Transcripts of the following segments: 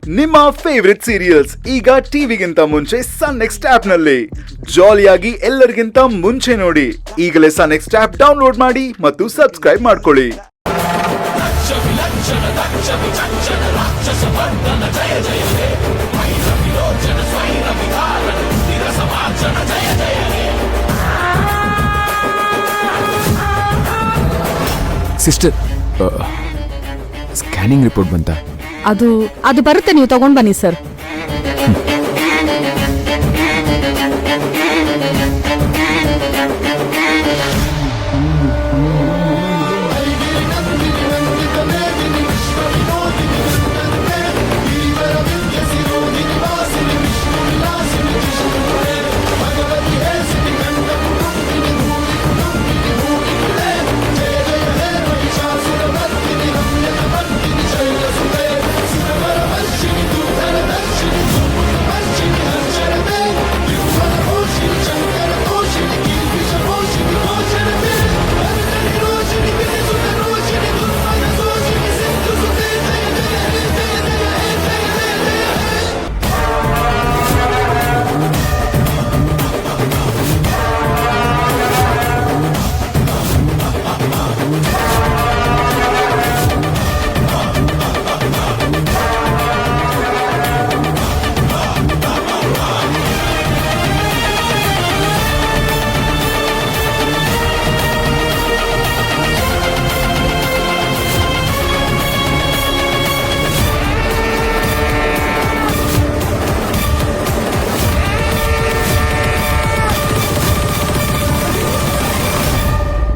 ನಿಮ್ಮ favourite serials ಈಗ ಟಿವಿಗಿಂತ ಮುಂಚೆ ಸನ್ ನೆಕ್ಸ್ಟ್ ಆಪ್ ನಲ್ಲಿ ಜಾಲಿಯಾಗಿ ಎಲ್ಲರಿಗಿಂತ ಮುಂಚೆ ನೋಡಿ. ಈಗಲೇ ಸನ್ ನೆಕ್ಸ್ಟ್ ಆಪ್ ಡೌನ್ಲೋಡ್ ಮಾಡಿ ಮತ್ತು ಸಬ್ಸ್ಕ್ರೈಬ್ ಮಾಡ್ಕೊಳ್ಳಿ. ಸಿಸ್ಟರ್, ಸ್ಕ್ಯಾನಿಂಗ್ ರಿಪೋರ್ಟ್ ಬಂತ? ಅದು ಬರುತ್ತೆ, ನೀವು ತಗೊಂಡ್ ಬನ್ನಿ ಸರ್.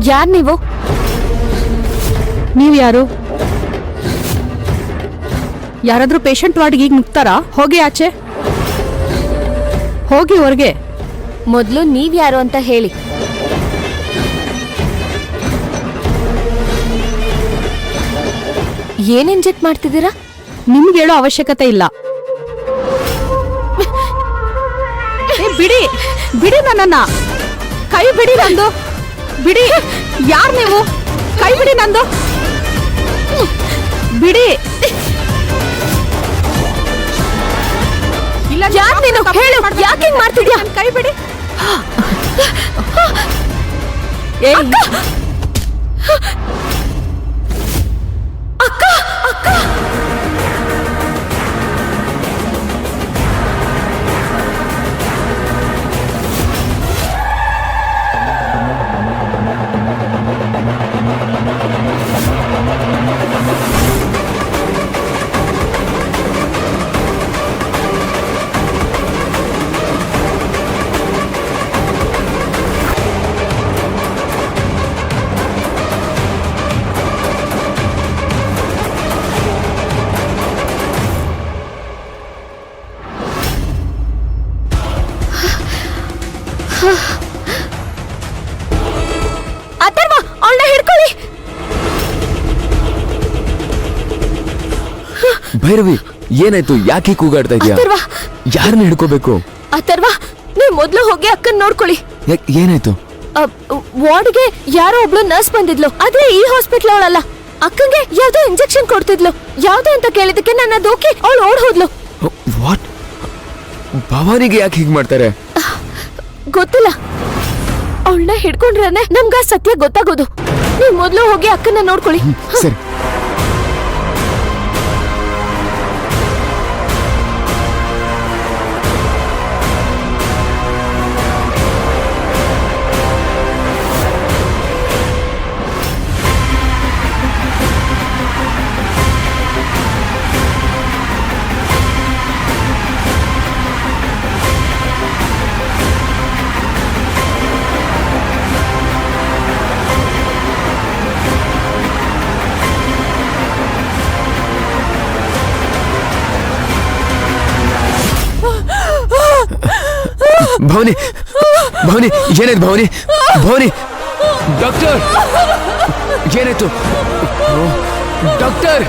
ಯಾರು ನೀವು ಯಾರು? ಯಾರಾದ್ರೂ ಪೇಷಂಟ್ ವಾರ್ಡ್ಗೆ ಈಗ ನುಗ್ತಾರಾ? ಹೋಗಿ ಆಚೆ, ಹೋಗಿ ಹೊರಗೆ. ಮೊದಲು ನೀವ್ಯಾರು ಅಂತ ಹೇಳಿ. ಏನ್ ಇಂಜೆಕ್ಟ್ ಮಾಡ್ತಿದ್ದೀರಾ? ನಿಮ್ಗೆ ಹೇಳೋ ಅವಶ್ಯಕತೆ ಇಲ್ಲ. ಬಿಡಿ ಬಿಡಿ, ನನ್ನನ್ನ ಕೈ ಬಿಡಿ, ನಂದು ಬಿಡಿ. ಯಾರು ನೀವು? ಕೈ ಬಿಡಿ, ನಂದು ಬಿಡಿ. ಇಲ್ಲ, ಯಾರು ನೀನು? ಹೇಳು, ಯಾಕೆ ಹಿಂಗ್ ಮಾಡ್ತಿದ್ಯಾ? ಕೈ ಬಿಡಿ. ಅಕ್ಕ, ಅಕ್ಕ, ಅಥರ್ವ, ಅವಳನ್ನ ಹಿಡ್ಕೊಳ್ಳಿ. ಭೈರವಿ, ಏನಾಯ್ತು? ಯಾಕೆ ಕೂಗಾಡ್ತಾ ಇದೀಯಾ? ಅಥರ್ವ, ಯಾರನ್ನ ಹಿಡ್ಕೋಬೇಕು? ಅಥರ್ವ, ನೀವು ಮೊದ್ಲು ಹೋಗಿ ಅಕ್ಕನ್ ನೋಡ್ಕೊಳ್ಳಿ. ಏನಾಯ್ತು? ವಾರ್ಡ್ಗೆ ಯಾರೋ ಒಬ್ಳು ನರ್ಸ್ ಬಂದಿದ್ಲು, ಆದ್ರೆ ಈ ಹಾಸ್ಪಿಟಲ್ ಅವಳಲ್ಲ. ಅಕ್ಕಂಗೆ ಯಾವ್ದೋ ಇಂಜೆಕ್ಷನ್ ಕೊಡ್ತಿದ್ಲು. ಯಾವ್ದು ಅಂತ ಕೇಳಿದಕ್ಕೆ ನನ್ನ ದೋಕಿ ಅವಳು ಓಡ್ ಹೋದ್ಲು. ವಾಟ್? ಭವಾನಿಗೆ ಯಾಕೆ ಹೀಗೆ ಮಾಡ್ತಾರೆ? ಗೊತ್ತಿಲ್ಲ. ಅವಳನ್ನ ಹಿಡ್ಕೊಂಡ್ರೆ ನಮ್ಗ ಸತ್ಯ ಗೊತ್ತಾಗೋದು. ನೀವು ಮೊದ್ಲು ಹೋಗಿ ಅಕ್ಕನ್ನ ನೋಡ್ಕೊಳ್ಳಿ. ಸರಿ. ಭವಾನಿ, ಭವಾನಿ, ಏನಾಯ್ತು? ಭವಾನಿ, ಭವಾನಿ, ಡಾಕ್ಟರ್, ಏನಾಯ್ತು? ಡಾಕ್ಟರ್.